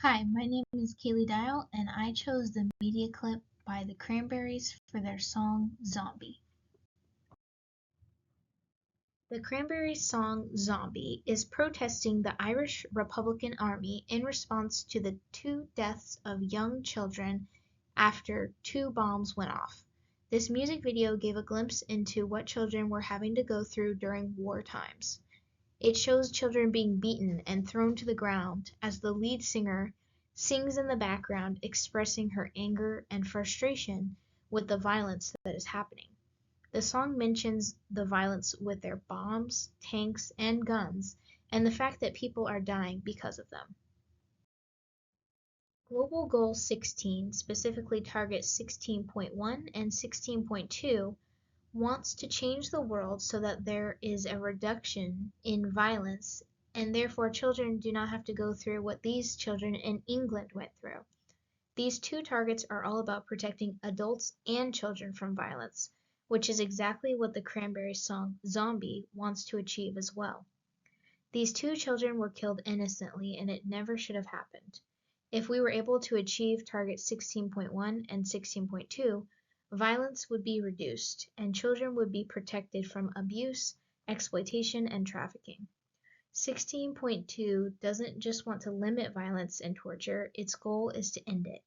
Hi, my name is Kaylee Dial, and I chose the media clip by the Cranberries for their song Zombie. The Cranberries' song Zombie is protesting the Irish Republican Army in response to the two deaths of young children after two bombs went off. This music video gave a glimpse into what children were having to go through during war times. It shows children being beaten and thrown to the ground as the lead singer sings in the background, expressing her anger and frustration with the violence that is happening. The song mentions the violence with their bombs, tanks, and guns, and the fact that people are dying because of them. Global Goal 16, specifically Target 16.1 and 16.2, wants to change the world so that there is a reduction in violence and therefore children do not have to go through what these children in England went through. These two targets are all about protecting adults and children from violence, which is exactly what the Cranberries song Zombie wants to achieve as well. These two children were killed innocently and it never should have happened. If we were able to achieve target 16.1 and 16.2, violence would be reduced and children would be protected from abuse, exploitation, and trafficking. 16.2 doesn't just want to limit violence and torture, its goal is to end it.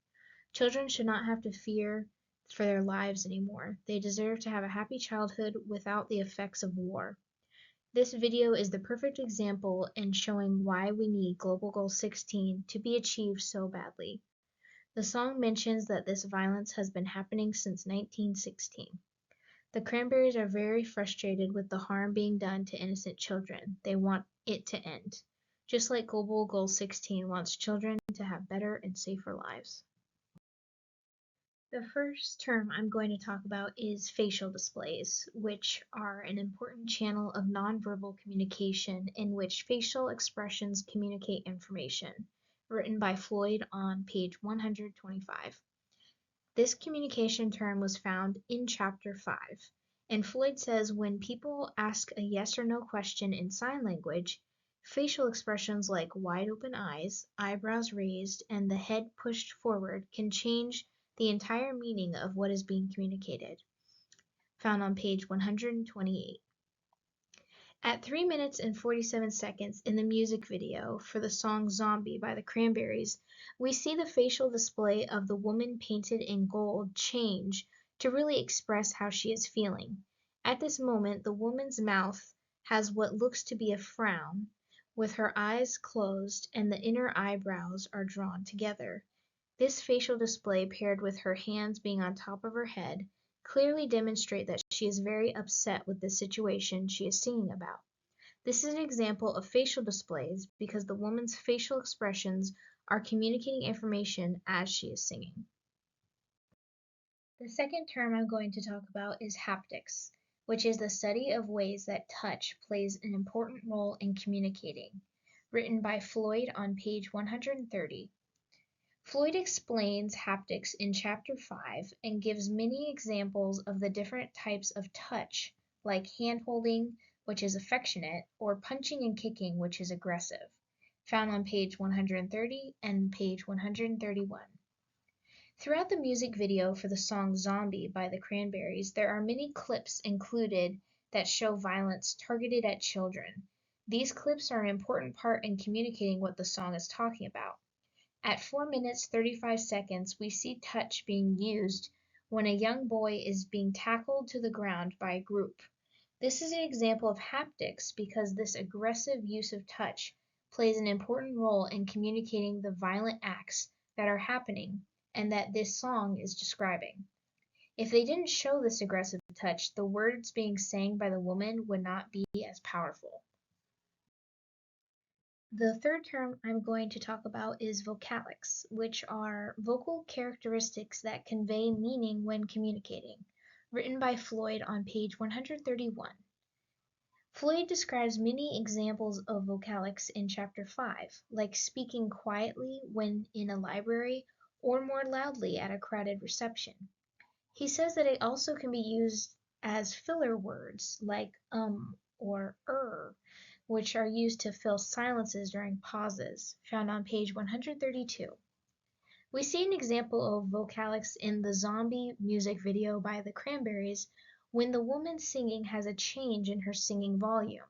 Children should not have to fear for their lives anymore. They deserve to have a happy childhood without the effects of war. This video is the perfect example in showing why we need Global Goal 16 to be achieved so badly. The song mentions that this violence has been happening since 1916. The Cranberries are very frustrated with the harm being done to innocent children. They want it to end, just like Global Goal 16 wants children to have better and safer lives. The first term I'm going to talk about is facial displays, which are an important channel of nonverbal communication in which facial expressions communicate information, written by Floyd on page 125. This communication term was found in chapter 5, and Floyd says when people ask a yes or no question in sign language, facial expressions like wide open eyes, eyebrows raised, and the head pushed forward can change the entire meaning of what is being communicated, found on page 128. At 3 minutes and 47 seconds in the music video for the song Zombie by the Cranberries, we see the facial display of the woman painted in gold change to really express how she is feeling. At this moment, the woman's mouth has what looks to be a frown, with her eyes closed and the inner eyebrows are drawn together. This facial display, paired with her hands being on top of her head, clearly demonstrate that she is very upset with the situation she is singing about. This is an example of facial displays because the woman's facial expressions are communicating information as she is singing. The second term I'm going to talk about is haptics, which is the study of ways that touch plays an important role in communicating, written by Floyd on page 130. Floyd explains haptics in chapter 5 and gives many examples of the different types of touch, like hand-holding, which is affectionate, or punching and kicking, which is aggressive, found on page 130 and page 131. Throughout the music video for the song Zombie by the Cranberries, there are many clips included that show violence targeted at children. These clips are an important part in communicating what the song is talking about. At 4 minutes 35 seconds, we see touch being used when a young boy is being tackled to the ground by a group. This is an example of haptics because this aggressive use of touch plays an important role in communicating the violent acts that are happening and that this song is describing. If they didn't show this aggressive touch, the words being sang by the woman would not be as powerful. The third term I'm going to talk about is vocalics, which are vocal characteristics that convey meaning when communicating, written by Floyd on page 131. Floyd describes many examples of vocalics in chapter 5, like speaking quietly when in a library or more loudly at a crowded reception. He says that it also can be used as filler words like or which are used to fill silences during pauses, found on page 132. We see an example of vocalics in the Zombie music video by the Cranberries when the woman singing has a change in her singing volume.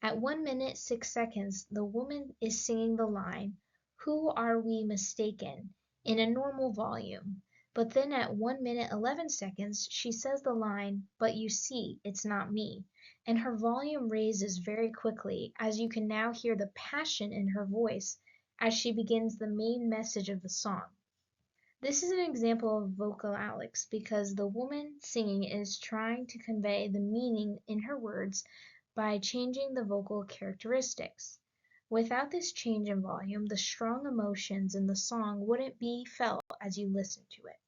At 1 minute 6 seconds, the woman is singing the line, "Who are we mistaken?" in a normal volume, but then at 1 minute 11 seconds, she says the line, "But you see, it's not me," and her volume raises very quickly, as you can now hear the passion in her voice as she begins the main message of the song. This is an example of vocalics because the woman singing is trying to convey the meaning in her words by changing the vocal characteristics. Without this change in volume, the strong emotions in the song wouldn't be felt as you listen to it.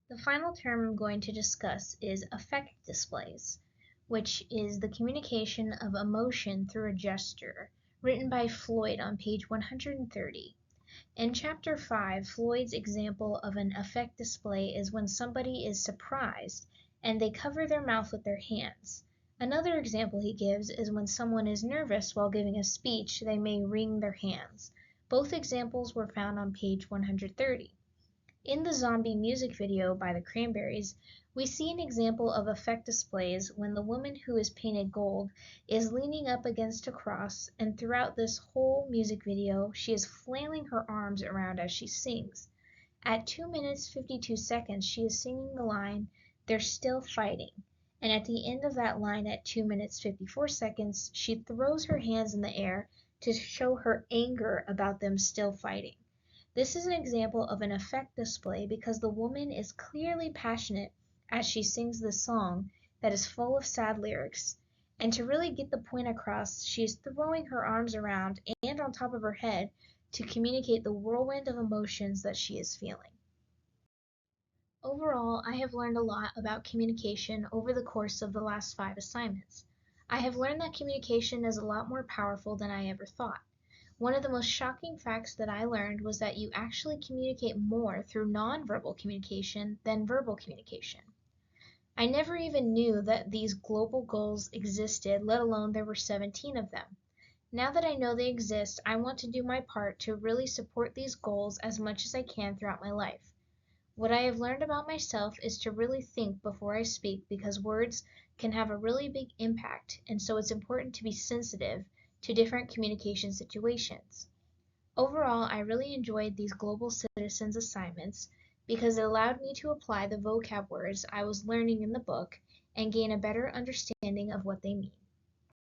The final term I'm going to discuss is affect displays, which is the communication of emotion through a gesture, written by Floyd on page 130. In Chapter 5, Floyd's example of an affect display is when somebody is surprised and they cover their mouth with their hands. Another example he gives is when someone is nervous while giving a speech, they may wring their hands. Both examples were found on page 130. In the Zombie music video by the Cranberries, we see an example of affect displays when the woman who is painted gold is leaning up against a cross, and throughout this whole music video, she is flailing her arms around as she sings. At 2 minutes 52 seconds, she is singing the line, "They're still fighting," and at the end of that line at 2 minutes 54 seconds, she throws her hands in the air to show her anger about them still fighting. This is an example of an affect display because the woman is clearly passionate as she sings this song that is full of sad lyrics, and to really get the point across, she is throwing her arms around and on top of her head to communicate the whirlwind of emotions that she is feeling. Overall, I have learned a lot about communication over the course of the last 5 assignments. I have learned that communication is a lot more powerful than I ever thought. One of the most shocking facts that I learned was that you actually communicate more through nonverbal communication than verbal communication. I never even knew that these global goals existed, let alone there were 17 of them. Now that I know they exist, I want to do my part to really support these goals as much as I can throughout my life. What I have learned about myself is to really think before I speak because words can have a really big impact, and so it's important to be sensitive to different communication situations. Overall, I really enjoyed these Global Citizens assignments because it allowed me to apply the vocab words I was learning in the book and gain a better understanding of what they mean.